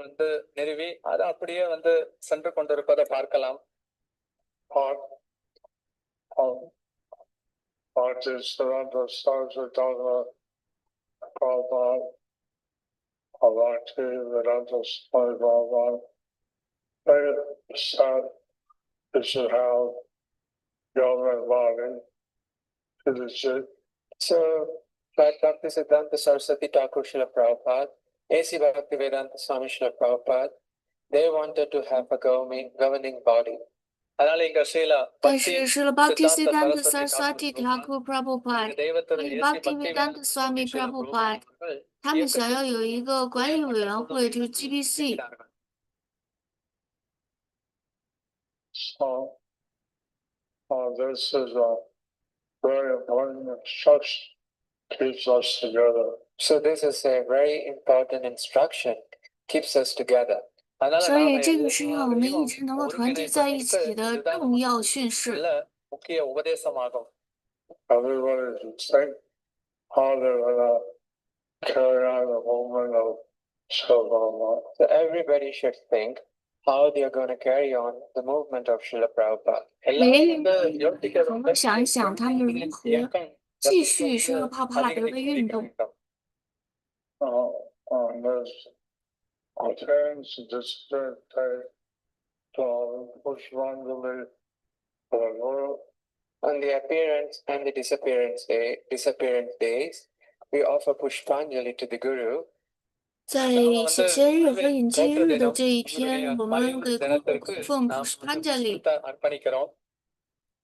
நிறுவி அது அப்படியே சென்று கொண்டிருப்பதை பார்க்கலாம். Bhaktisiddhanta Saraswati Prabhupada, Bhaktisiddhanta Swami Prabhupada, they said you should have yoga and body to the ship. So, Bhaktisiddhanta Saraswati Thakur Srila Prabhupada, A.C. Bhaktivedanta Swami Srila Prabhupada, they wanted to have a governing body. அதனால இங்க但是Srila Bhaktisiddhanta Saraswati Thakur Prabhupada 还有 Bhaktivedanta Swami Prabhupada 他们想要有一个管理委员会，就是 GBC。 So, this is a very important instruction, keeps us together. So this is a very important instruction, keeps us together. 所以这个是让我们一直能够团结在一起的重要训示。 முக்கிய உபதேசமாகும். Everybody should think how they're going to carry on the movement of Srila. So everybody should think how they are going to carry on the movement of Srila Prabhupada. 每个人都好好想一想，他们如何继续Srila Prabhupada的运动。 Change the disappearance day to Pushpanjali for the Guru. On the appearance and the disappearance days, we offer Pushpanjali to the Guru. 在写仙日和引经日的这一天，我们给公主供奉Pushpanjali。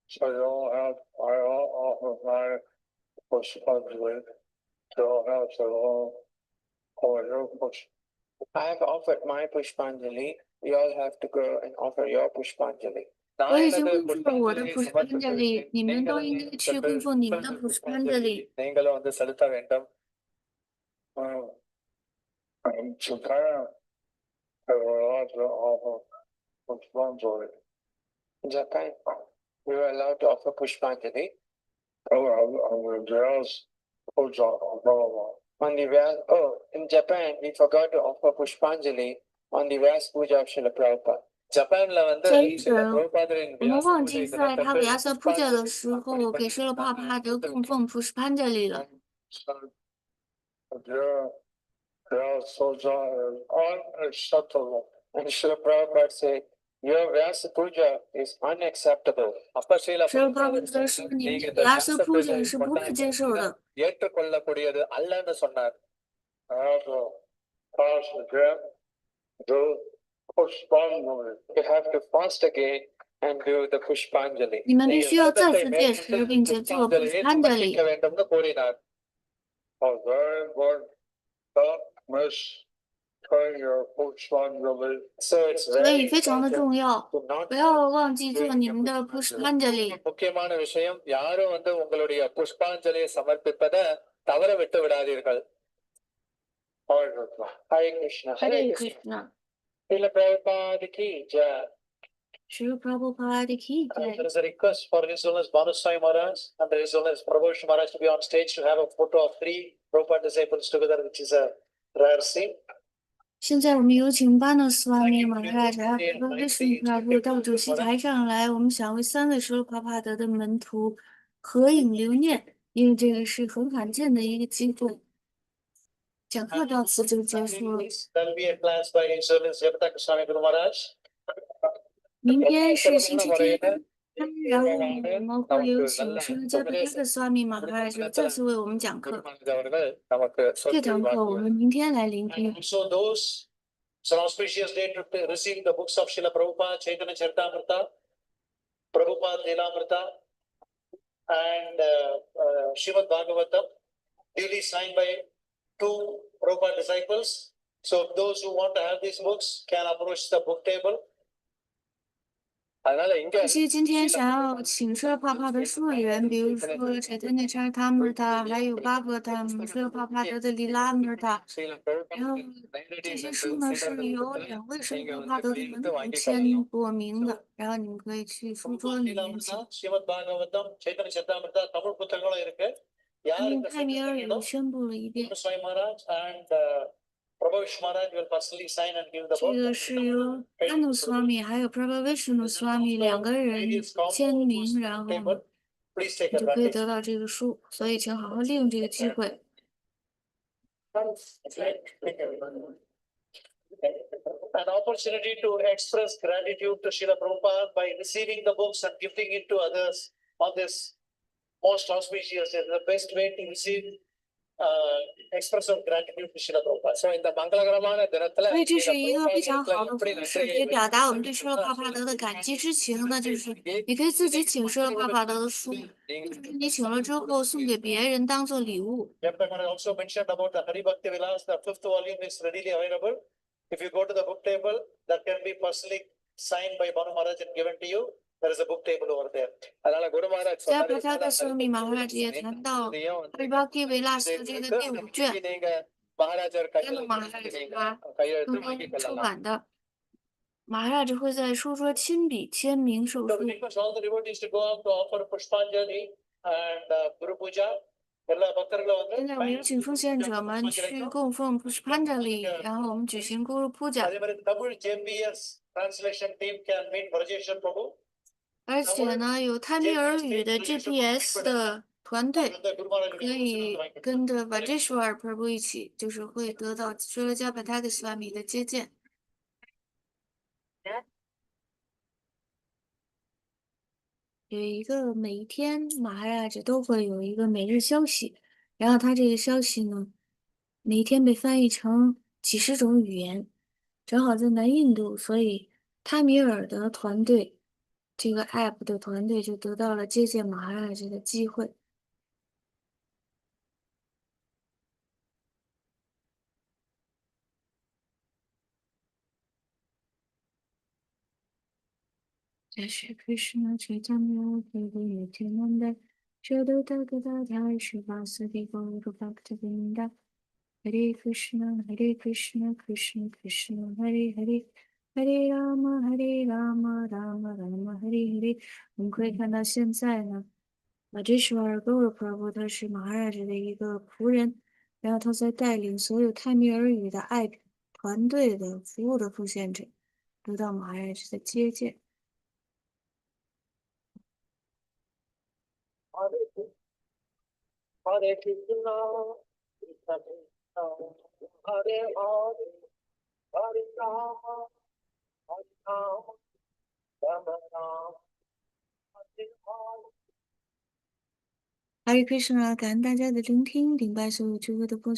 So I offer my Pushpanjali to have your Pushpanjali. I have offered my Pushpanjali. You all have to go and offer your Pushpanjali. 我已经供奉了我的 Pushpanjali， 你们都应该去供奉你们的 Pushpanjali。 நீங்களும் செலுத்த வேண்டும். In Japan, they were allowed to offer Pushpanjali. In Japan, we were allowed to offer Pushpanjali. In Japan, we forgot to offer Pushpanjali on the Vyasa Puja of Srila Prabhupada. 我们忘记在他维亚萨普加的时候给Srila Prabhupada供奉 Pushpanjali 了。 And Srila Prabhupada said, your Vyasa Puja is unacceptable. Srila Prabhupada说你的Vyasa Puja是不可接受的。 ஏற்றுக்கொள்ளக்கூடியது அல்லன்னு சொன்னார். have to fast again, do Pushpanjali. You have to fast again and do the Pushpanjali. 你们必须要再次戒食，并且做 Pushpanjali。 வேண்டும்னு கூறினார். Oh, very good. Don't miss doing your Pushpanjali. So it's 所 very 以非常的 important 重要， to not 不要忘记做你们的 Pushpanjali。 முக்கியமான விஷயம், யாரும் உங்களுடைய புஷ்பாஞ்சலியை சமர்ப்பிப்பதை தவற விட்டு விடாதீர்கள். Hare Krishna. Hare Krishna. Hare Krishna。 Srila Prabhupada ki jai. Srila Prabhupada ki jai。 There is a request for His Holiness Bhanuswami Maharaj and His Holiness Prabhu Maharaj to be on stage to have a photo of 3 Prabhupada disciples together, which is a rare scene. 现在我们有请巴诺斯瓦米马哈扎和威什努帕布到主席台上来，我们想为3位舍罗帕帕德的门徒合影留念，因为这个是很罕见的一个机会。讲课到此就结束了。 There will be a class by His Holiness佳亚帕塔卡Guru Maharaj. 明天是星期天，然后我们会有请施加帕塔克斯瓦米马哈扎再次为我们讲课。 அவர்கள் நமக்கு 这堂课我们明天来聆听。 So those, it's an auspicious day to receive the books of Srila Prabhupada, Chaitanya Charitamrita, Prabhupada Lilamrita, and Srimad Bhagavatam, duly signed by 2 Prabhupada disciples. So those who want to have these books can approach the book table. 这些今天想要请舍帕帕的书人，比如说Chaitanya Charitamrita，还有Bhagavatam，舍帕帕德的Lilamrita，然后这些书呢是由2位舍帕帕德的门徒签过名的，然后你们可以去书桌里面请。 Srimad Bhagavatam, Chaitanya Charitamrita, Tamil புத்தகங்களும் இருக்கு. 用泰米尔语宣布了一遍。 Swami Maharaj and Prabhu Maharaj will personally sign and give the 这 book. 个是由安努斯瓦米还有 Prabhu Vishnu 斯瓦米2个人签名，然后 Please take 你就可以 advantage. 得到这个书，所以请好好利用这个机会。 An opportunity to express gratitude to Srila Prabhupada by receiving the books and gifting it to others on this most auspicious day. The best way to receive express of gratitude to Srila Prabhupada. So in the மங்களகரமான தினத்துல 所以这是一个非常好的方式，可以表达我们对舍罗帕帕德的感激之情呢。就是你可以自己请舍罗帕帕德的书，或者是你请了之后送给别人当做礼物。 Yamaha also mentioned about the Hari Bhakti Vilas. The 5th volume is readily available. If you go to the book table, that can be personally signed by Bhanu Maharaj and given to you. There is a book table over there. அதனால குரு Maharaj 加帕塔克斯瓦米马哈也谈到 Hari Bhakti Vilas 的这个第5卷， நீங்க மகாராஜர் 跟着马哈他刚刚出版的，马哈会在书桌亲笔签名售 So 书。 we request all the devotees to go out to offer Pushpanjali and Guru Puja. எல்லா பக்தர்களும் வந்து 现在我们有请奉献者们去供奉 Pushpanjali， 然后我们举行 Guru Puja。 அதே மாதிரி Tamil JPS translation team can meet Brajeshan Prabhu. 而且呢，有泰米尔语的 GPS 的团队可以跟着 Vajeshwar Prabhu 一起，就是会得到舍罗加帕塔克斯瓦米的接见。有一个每一天马哈拉都会有一个每日消息，然后他这个消息呢，每一天被翻译成几十种语言，正好在南印度，所以泰米尔的团队。 这个 app 的团队就得到了接见马哈拉的机会。在是 Krishna 去将要回归有天南的，这都大哥大台是巴斯蒂波鲁巴克的领导。Hare Krishna Hare Krishna Krishna Krishna Hare Hare Hare Rama Hare Rama Rama Rama Hare Hare。我们可以看到现在呢。 这是瓦尔戈尔 Prabhu， 他是马哈拉的一个仆人，然后他在带领所有泰米尔语的爱团队的服务的奉献者，得到马哈拉的接见。Hare Krishna, Krishna Krishna, Hare Hare, Hare Rama, Hare Rama, Rama Rama, Hare Hare。 Hare Krishna，感恩大家的聆听，顶拜所有诸位的奉献。